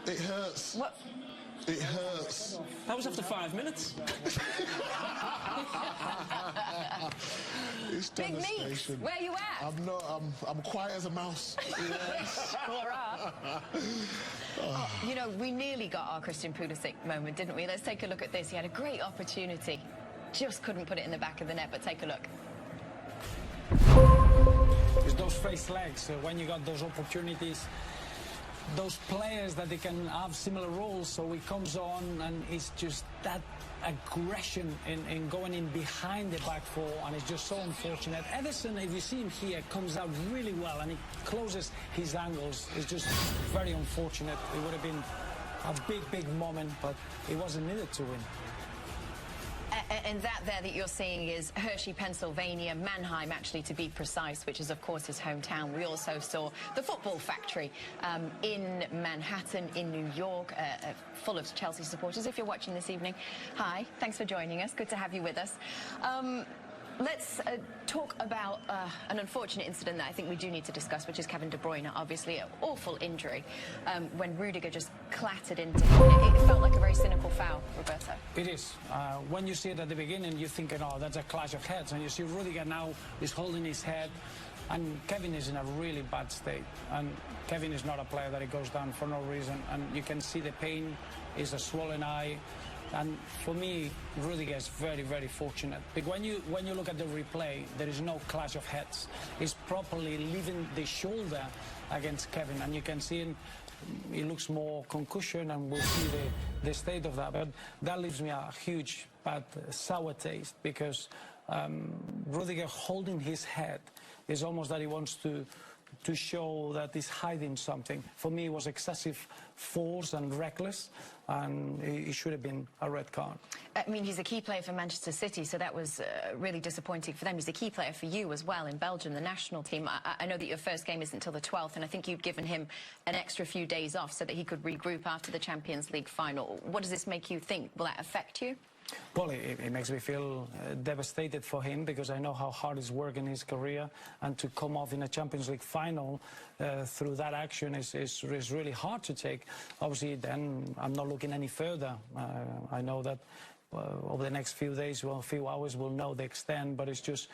It hurts. What? It hurts. That was after 5 minutes. It's Big Meat, devastation. where you at? I'm not. I'm quiet as a mouse. Yes. Sure are. Oh, you know, we nearly got our Christian Pulisic moment, didn't we? Let's take a look at this. He had a great opportunity. Just couldn't put it in the back of the net, but take a look. It's those faced legs. When you got those opportunities, those players that they can have similar roles, so he comes on and it's just that aggression in going in behind the back four, and it's just so unfortunate. Ederson, if you see him here, comes out really well and he closes his angles. It's just very unfortunate. It would have been a big moment, but it wasn't needed to win. And that you're seeing is Hershey, Pennsylvania, Mannheim, actually, to be precise, which is, of course, his hometown. We also saw the Football Factory in Manhattan, in New York, full of Chelsea supporters. If you're watching this evening, hi, thanks for joining us. Good to have you with us. Let's talk about an unfortunate incident that I think we do need to discuss, which is Kevin De Bruyne, obviously an awful injury. When Rudiger just clattered into him, it felt like a very cynical foul, Roberto. It is. When you see it at the beginning, you're thinking, oh, that's a clash of heads. And you see Rudiger now is holding his head, and Kevin is in a really bad state. And Kevin is not a player that he goes down for no reason. And you can see the pain, is a swollen eye. And for me, Rudiger is very fortunate. Because when you look at the replay, there is no clash of heads. He's properly leaving the shoulder against Kevin, and you can see him. He looks more concussion, and we'll see the state of that. But that leaves me a huge bad sour taste, because Rudiger holding his head is almost that he wants to show that he's hiding something. For me, it was excessive force and reckless, and it should have been a red card. I mean, he's a key player for Manchester City, so that was really disappointing for them. He's a key player for you as well in Belgium, the national team. I know that your first game isn't until the 12th, and I think you'd given him an extra few days off so that he could regroup after the Champions League final. What does this make you think? Will that affect you? Well, it makes me feel devastated for him, because I know how hard he's worked in his career, and to come off in a Champions League final through that action is really hard to take. Obviously, then I'm not looking any further. I know that over the next few days, well, a few hours, we'll know the extent, but it's just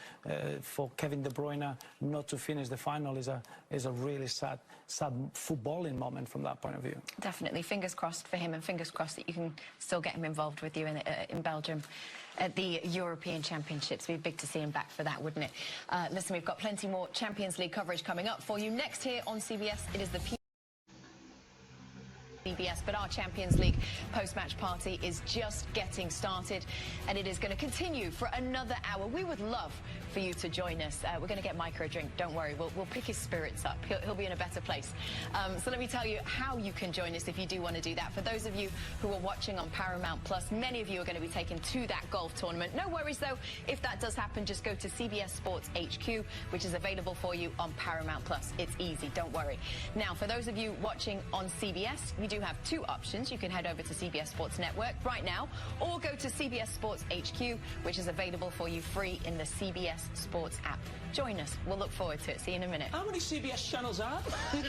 for Kevin De Bruyne not to finish the final is a really sad footballing moment from that point of view. Definitely. Fingers crossed for him, and fingers crossed that you can still get him involved with you in Belgium at the European Championships. It'd be big to see him back for that, wouldn't it? Listen, we've got plenty more Champions League coverage coming up for you. Next here on CBS, it is the CBS, but our Champions League post-match party is just getting started, and it is going to continue for another hour. We would love for you to join us. We're going to get Micah a drink, don't worry. We'll pick his spirits up. He'll be in a better place. So let me tell you how you can join us if you do want to do that. For those of you who are watching on Paramount Plus, many of you are going to be taken to that golf tournament. No worries, though. If that does happen, just go to CBS Sports HQ, which is available for you on Paramount Plus. It's easy, don't worry. Now, for those of you watching on CBS, we do have two options. You can head over to CBS Sports Network right now, or go to CBS Sports HQ, which is available for you free in the CBS Sports app. Join us. We'll look forward to it. See you in a minute. How many CBS channels are there?